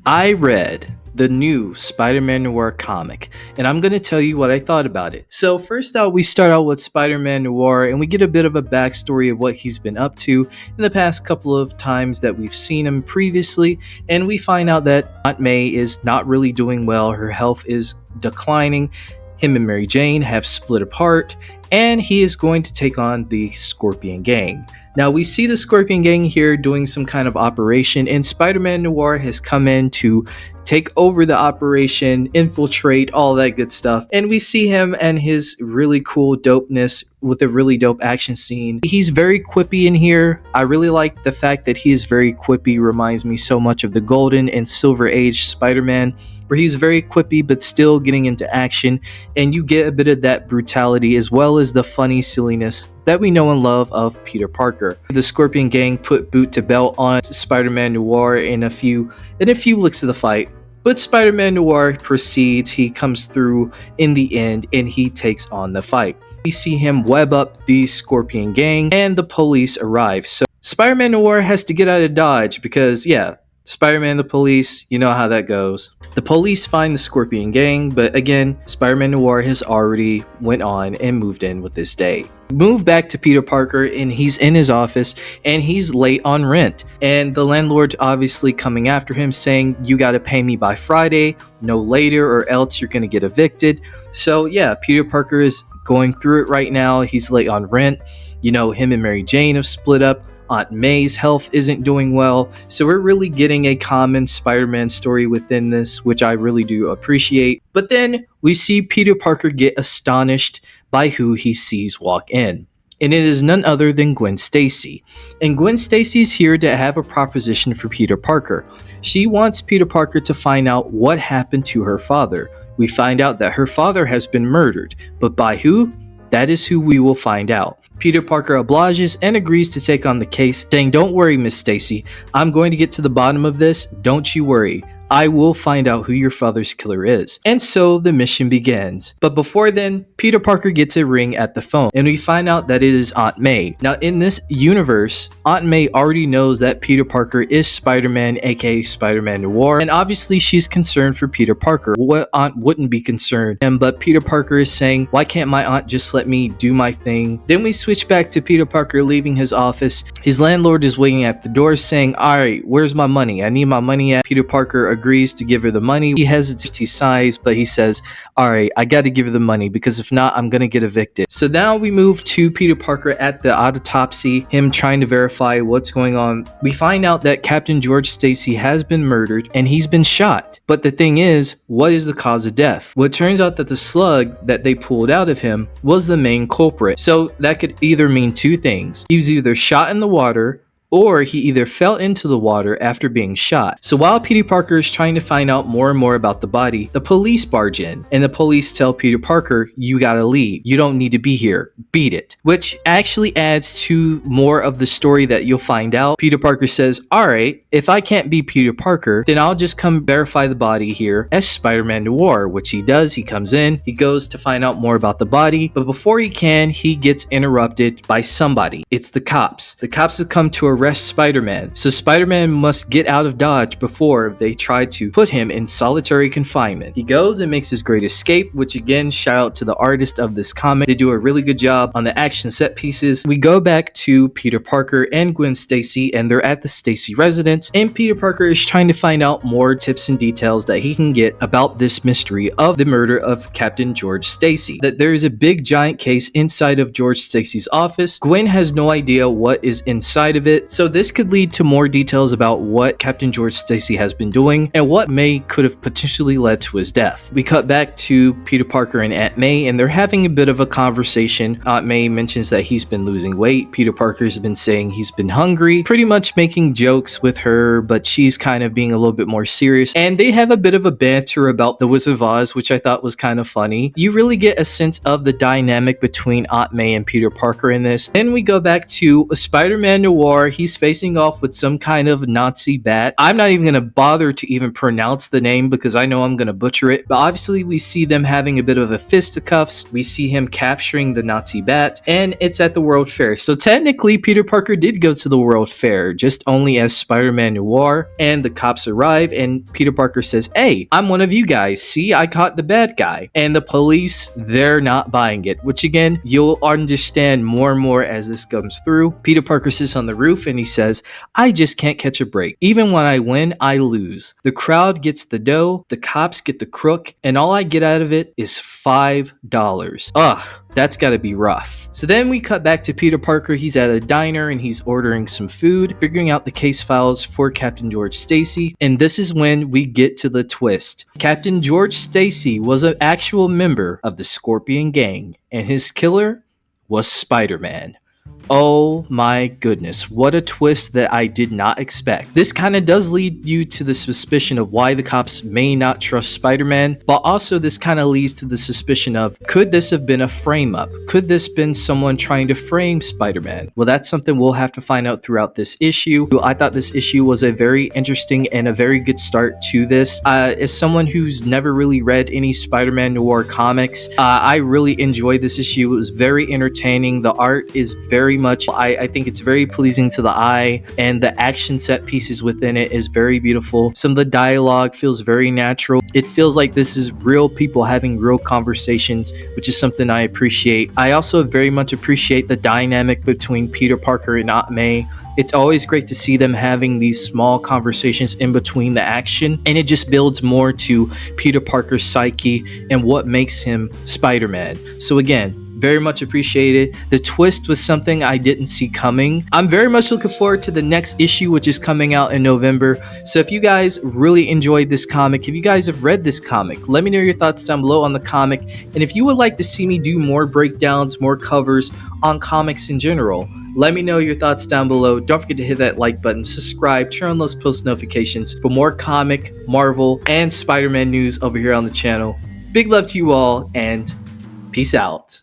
I read the new Spider-Man Noir comic, and I'm going to tell you what I thought about it. So first out, we start out with Spider-Man Noir, and we get a bit of a backstory of what he's been up to in the past couple of times that we've seen him previously, and we find out that Aunt May is not really doing well. Her health is declining. Him and Mary Jane have split apart, and he is going to take on the Scorpion Gang. Now, we see the Scorpion Gang here doing some kind of operation, and Spider-Man Noir has come in to take over the operation, infiltrate, all that good stuff. And we see him and his really cool dopeness with a really dope action scene. He's very quippy in here. I really like the fact that he is very quippy. Reminds me so much of the Golden and Silver Age Spider-Man, where he's very quippy but still getting into action, and you get a bit of that brutality as well as the funny silliness that we know and love of Peter Parker. The Scorpion Gang put boot to belt on Spider-Man Noir in a few looks of the fight, but Spider-Man Noir proceeds. He comes through in the end and he takes on the fight. We see him web up the Scorpion Gang and the police arrive. So Spider-Man Noir has to get out of Dodge because, yeah, Spider-Man, the police, you know how that goes. The police find the Scorpion Gang, but again, Spider-Man Noir has already went on and moved in with this day. Move back to Peter Parker, and he's in his office and he's late on rent, and the landlord's obviously coming after him saying, you got to pay me by Friday, no later, or else you're going to get evicted. So yeah, Peter Parker is going through it right now. He's late on rent. You know, him and Mary Jane have split up. Aunt May's health isn't doing well, so we're really getting a common Spider-Man story within this, which I really do appreciate. But then we see Peter Parker get astonished by who he sees walk in, and it is none other than Gwen Stacy. And Gwen Stacy's here to have a proposition for Peter Parker. She wants Peter Parker to find out what happened to her father. We find out that her father has been murdered, but by who? That is who we will find out. Peter Parker obliges and agrees to take on the case, saying, don't worry, Miss Stacy, I'm going to get to the bottom of this, don't you worry. I will find out who your father's killer is. And so the mission begins. But before then, Peter Parker gets a ring at the phone, and we find out that it is Aunt May. Now, in this universe, Aunt May already knows that Peter Parker is Spider-Man, aka Spider-Man Noir, and obviously she's concerned for Peter Parker. What aunt wouldn't be concerned? But Peter Parker is saying, why can't my aunt just let me do my thing? Then we switch back to Peter Parker leaving his office. His landlord is waiting at the door saying, all right, where's my money? I need my money at. Peter Parker agrees to give her the money. He hesitates, he sighs, but he says, all right, I got to give her the money because if not, I'm going to get evicted. So now we move to Peter Parker at the autopsy, him trying to verify what's going on. We find out that Captain George Stacy has been murdered and he's been shot. But the thing is, what is the cause of death? Well, it turns out that the slug that they pulled out of him was the main culprit. So that could either mean two things. He was either shot in the water, or he either fell into the water after being shot. So while Peter Parker is trying to find out more and more about the body, the police barge in, and the police tell Peter Parker, you gotta leave. You don't need to be here. Beat it. Which actually adds to more of the story that you'll find out. Peter Parker says, alright, if I can't be Peter Parker, then I'll just come verify the body here as Spider-Man Noir, which he does. He comes in, he goes to find out more about the body, but before he can, he gets interrupted by somebody. It's the cops. The cops have come to arrest Spider-Man, so Spider-Man must get out of Dodge before they try to put him in solitary confinement. He goes and makes his great escape, which again, shout out to the artist of this comic. They do a really good job on the action set pieces. We go back to Peter Parker and Gwen Stacy, and they're at the Stacy residence, and Peter Parker is trying to find out more tips and details that he can get about this mystery of the murder of Captain George Stacy. That there is a big giant case inside of George Stacy's office. Gwen has no idea what is inside of it, so this could lead to more details about what Captain George Stacy has been doing and what could have potentially led to his death. We cut back to Peter Parker and Aunt May, and they're having a bit of a conversation. Aunt May mentions that he's been losing weight. Peter Parker's been saying he's been hungry, pretty much making jokes with her, but she's kind of being a little bit more serious. And they have a bit of a banter about the Wizard of Oz, which I thought was kind of funny. You really get a sense of the dynamic between Aunt May and Peter Parker in this. Then we go back to Spider-Man Noir. he's facing off with some kind of Nazi bat. I'm not even going to bother to even pronounce the name because I know I'm going to butcher it. But obviously, we see them having a bit of a fisticuffs. We see him capturing the Nazi bat, and it's at the World Fair. So technically, Peter Parker did go to the World Fair, just only as Spider-Man Noir. And the cops arrive, and Peter Parker says, "Hey, I'm one of you guys. See, I caught the bad guy." And the police, they're not buying it, which again, you'll understand more and more as this comes through. Peter Parker sits on the roof and he says, "I just can't catch a break. Even when I win, I lose. The crowd gets the dough, the cops get the crook, and all I get out of it is $5. Ugh. That's gotta be rough." So then we cut back to Peter Parker. He's at a diner and he's ordering some food, figuring out the case files for Captain George Stacy. And this is when we get to the twist. Captain George Stacy was an actual member of the Scorpion Gang, and his killer was Spider-Man. Oh my goodness, what a twist that I did not expect. This kind of does lead you to the suspicion of why the cops may not trust Spider-Man, but also this kind of leads to the suspicion of, could this have been a frame up? Could this been someone trying to frame Spider-Man? Well, that's something we'll have to find out throughout this issue. I thought this issue was a very interesting and a very good start to this. As someone who's never really read any Spider-Man Noir comics, I really enjoyed this issue. It was very entertaining. The art is very much, I think it's very pleasing to the eye, and the action set pieces within it is very beautiful. Some of the dialogue feels very natural. It feels like this is real people having real conversations, which is something I appreciate. I also very much appreciate the dynamic between Peter Parker and Aunt May. It's always great to see them having these small conversations in between the action, and it just builds more to Peter Parker's psyche and what makes him Spider-Man. So again, very much appreciated. The twist was something I didn't see coming. I'm very much looking forward to the next issue, which is coming out in November. So if you guys really enjoyed this comic, if you guys have read this comic, let me know your thoughts down below on the comic. And if you would like to see me do more breakdowns, more covers on comics in general, let me know your thoughts down below. Don't forget to hit that like button, subscribe, turn on those post notifications for more comic, Marvel, and Spider-Man news over here on the channel. Big love to you all, and peace out.